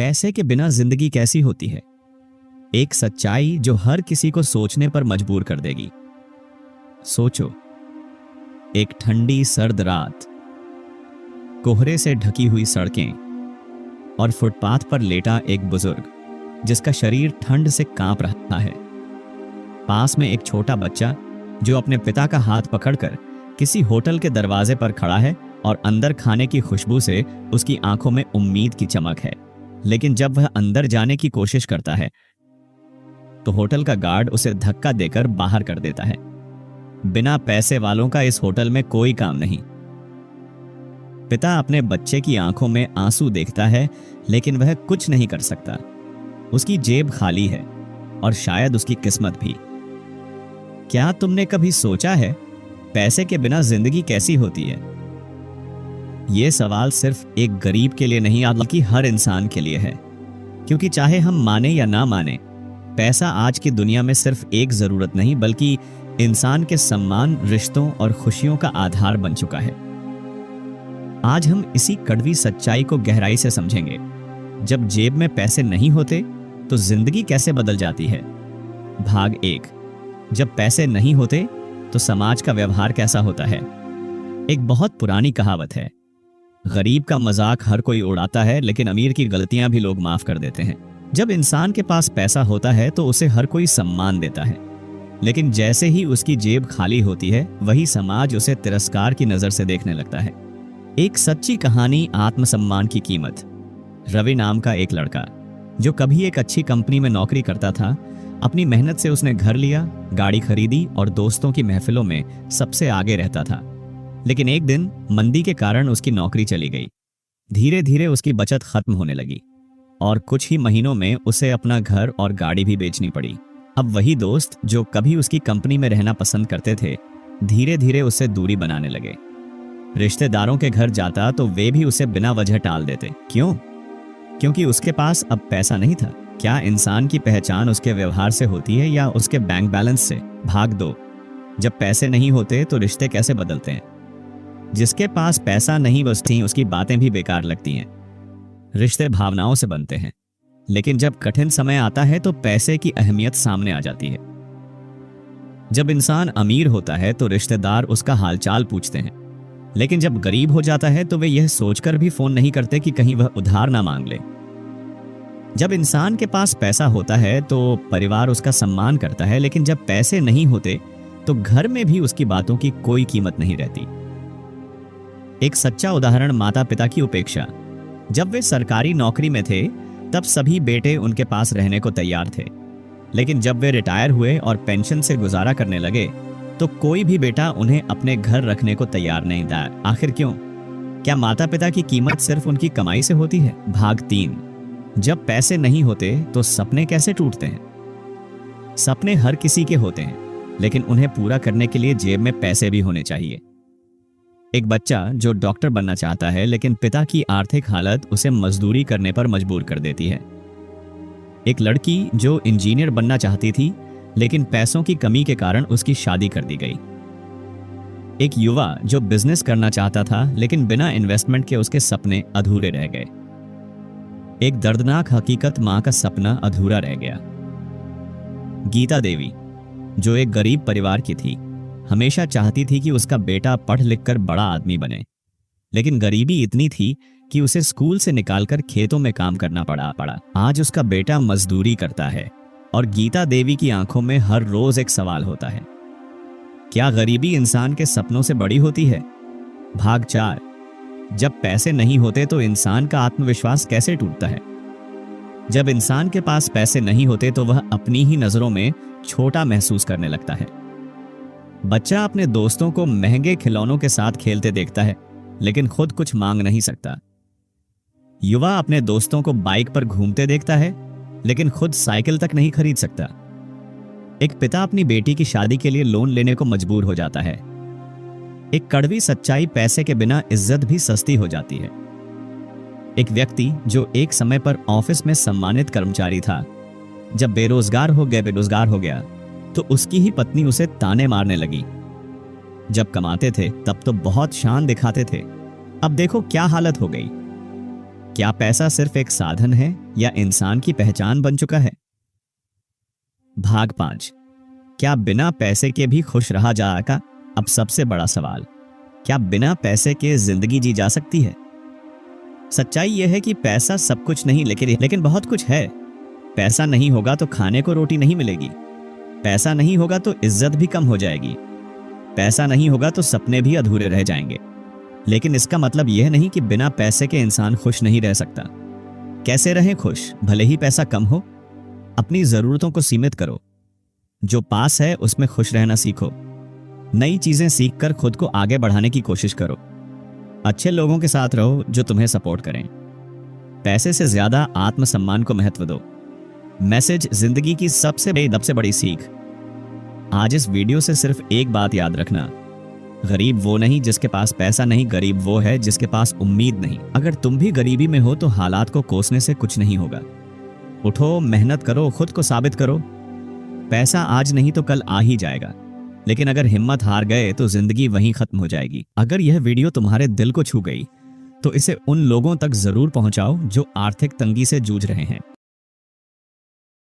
पैसे के बिना जिंदगी कैसी होती है? एक सच्चाई जो हर किसी को सोचने पर मजबूर कर देगी। सोचो, एक ठंडी सर्द रात, कोहरे से ढकी हुई सड़कें और फुटपाथ पर लेटा एक बुजुर्ग जिसका शरीर ठंड से कांप रहा है। पास में एक छोटा बच्चा जो अपने पिता का हाथ पकड़कर किसी होटल के दरवाजे पर खड़ा है और अंदर खाने की खुशबू से उसकी आंखों में उम्मीद की चमक है। लेकिन जब वह अंदर जाने की कोशिश करता है तो होटल का गार्ड उसे धक्का देकर बाहर कर देता है। बिना पैसे वालों का इस होटल में कोई काम नहीं। पिता अपने बच्चे की आंखों में आंसू देखता है, लेकिन वह कुछ नहीं कर सकता। उसकी जेब खाली है और शायद उसकी किस्मत भी। क्या तुमने कभी सोचा है पैसे के बिना जिंदगी कैसी होती है? यह सवाल सिर्फ एक गरीब के लिए नहीं, बल्कि हर इंसान के लिए है। क्योंकि चाहे हम माने या ना माने, पैसा आज की दुनिया में सिर्फ एक जरूरत नहीं, बल्कि इंसान के सम्मान, रिश्तों और खुशियों का आधार बन चुका है। आज हम इसी कड़वी सच्चाई को गहराई से समझेंगे। जब जेब में पैसे नहीं होते तो जिंदगी कैसे बदल जाती है। भाग 1, जब पैसे नहीं होते तो समाज का व्यवहार कैसा होता है। एक बहुत पुरानी कहावत है, गरीब का मजाक हर कोई उड़ाता है, लेकिन अमीर की गलतियां भी लोग माफ कर देते हैं। जब इंसान के पास पैसा होता है तो उसे हर कोई सम्मान देता है, लेकिन जैसे ही उसकी जेब खाली होती है, वही समाज उसे तिरस्कार की नजर से देखने लगता है। एक सच्ची कहानी, आत्मसम्मान की कीमत। रवि नाम का एक लड़का जो कभी एक अच्छी कंपनी में नौकरी करता था, अपनी मेहनत से उसने घर लिया, गाड़ी खरीदी और दोस्तों की महफिलों में सबसे आगे रहता था। लेकिन एक दिन मंदी के कारण उसकी नौकरी चली गई। धीरे धीरे उसकी बचत खत्म होने लगी और कुछ ही महीनों में उसे अपना घर और गाड़ी भी बेचनी पड़ी। अब वही दोस्त जो कभी उसकी कंपनी में रहना पसंद करते थे, धीरे धीरे उससे दूरी बनाने लगे। रिश्तेदारों के घर जाता तो वे भी उसे बिना वजह टाल देते। क्यों? क्योंकि उसके पास अब पैसा नहीं था। क्या इंसान की पहचान उसके व्यवहार से होती है या उसके बैंक बैलेंस से? भाग 2, जब पैसे नहीं होते तो रिश्ते कैसे बदलते हैं। जिसके पास पैसा नहीं बचती, उसकी बातें भी बेकार लगती हैं। रिश्ते भावनाओं से बनते हैं, लेकिन जब कठिन समय आता है तो पैसे की अहमियत सामने आ जाती है। जब इंसान अमीर होता है तो रिश्तेदार उसका हालचाल पूछते हैं, लेकिन जब गरीब हो जाता है तो वे यह सोचकर भी फोन नहीं करते कि कहीं वह उधार ना मांग ले। जब इंसान के पास पैसा होता है तो परिवार उसका सम्मान करता है, लेकिन जब पैसे नहीं होते तो घर में भी उसकी बातों की कोई कीमत नहीं रहती। एक सच्चा उदाहरण, माता पिता की उपेक्षा। जब वे सरकारी नौकरी में थे तब सभी बेटे उनके पास रहने को तैयार थे, लेकिन जब वे रिटायर हुए और पेंशन से गुजारा करने लगे तो कोई भी बेटा उन्हें अपने घर रखने को तैयार नहीं था। आखिर क्यों? क्या माता पिता की कीमत सिर्फ उनकी कमाई से होती है? भाग 3, जब पैसे नहीं होते तो सपने कैसे टूटते हैं। सपने हर किसी के होते हैं, लेकिन उन्हें पूरा करने के लिए जेब में पैसे भी होने चाहिए। एक बच्चा जो डॉक्टर बनना चाहता है, लेकिन पिता की आर्थिक हालत उसे मजदूरी करने पर मजबूर कर देती है। एक लड़की जो इंजीनियर बनना चाहती थी, लेकिन पैसों की कमी के कारण उसकी शादी कर दी गई। एक युवा जो बिजनेस करना चाहता था, लेकिन बिना इन्वेस्टमेंट के उसके सपने अधूरे रह गए। एक दर्दनाक हकीकत, मां का सपना अधूरा रह गया। गीता देवी जो एक गरीब परिवार की थी, हमेशा चाहती थी कि उसका बेटा पढ़ लिख कर बड़ा आदमी बने, लेकिन गरीबी इतनी थी कि उसे स्कूल से निकालकर खेतों में काम करना पड़ा। आज उसका बेटा मजदूरी करता है और गीता देवी की आंखों में हर रोज एक सवाल होता है, क्या गरीबी इंसान के सपनों से बड़ी होती है। भाग 4, जब पैसे नहीं होते तो इंसान का आत्मविश्वास कैसे टूटता है। जब इंसान के पास पैसे नहीं होते तो वह अपनी ही नजरों में छोटा महसूस करने लगता है। बच्चा अपने दोस्तों को महंगे खिलौनों के साथ खेलते देखता है, लेकिन खुद कुछ मांग नहीं सकता। युवा अपने दोस्तों को बाइक पर घूमते देखता है, लेकिन खुद साइकिल तक नहीं खरीद सकता। एक पिता अपनी बेटी की शादी के लिए लोन लेने को मजबूर हो जाता है। एक कड़वी सच्चाई, पैसे के बिना इज्जत भी सस्ती हो जाती है। एक व्यक्ति जो एक समय पर ऑफिस में सम्मानित कर्मचारी था, जब बेरोजगार हो गया तो उसकी ही पत्नी उसे ताने मारने लगी। जब कमाते थे तब तो बहुत शान दिखाते थे, अब देखो क्या हालत हो गई। क्या पैसा सिर्फ एक साधन है या इंसान की पहचान बन चुका है? भाग 5। क्या बिना पैसे के भी खुश रहा जाएगा? अब सबसे बड़ा सवाल, क्या बिना पैसे के जिंदगी जी जा सकती है? सच्चाई यह है कि पैसा सब कुछ नहीं, लेकिन बहुत कुछ है। पैसा नहीं होगा तो खाने को रोटी नहीं मिलेगी। पैसा नहीं होगा तो इज्जत भी कम हो जाएगी। पैसा नहीं होगा तो सपने भी अधूरे रह जाएंगे। लेकिन इसका मतलब यह नहीं कि बिना पैसे के इंसान खुश नहीं रह सकता। कैसे रहें खुश, भले ही पैसा कम हो? अपनी जरूरतों को सीमित करो। जो पास है उसमें खुश रहना सीखो। नई चीजें सीखकर खुद को आगे बढ़ाने की कोशिश करो। अच्छे लोगों के साथ रहो जो तुम्हें सपोर्ट करें। पैसे से ज्यादा आत्मसम्मान को महत्व दो। मैसेज जिंदगी की सबसे बड़ी सीख। आज इस वीडियो से सिर्फ एक बात याद रखना, गरीब वो नहीं जिसके पास पैसा नहीं, गरीब वो है जिसके पास उम्मीद नहीं। अगर तुम भी गरीबी में हो तो हालात को कोसने से कुछ नहीं होगा। उठो, मेहनत करो, खुद को साबित करो। पैसा आज नहीं तो कल आ ही जाएगा, लेकिन अगर हिम्मत हार गए तो जिंदगी वहीं खत्म हो जाएगी। अगर यह वीडियो तुम्हारे दिल को छू गई तो इसे उन लोगों तक जरूर पहुंचाओ जो आर्थिक तंगी से जूझ रहे हैं।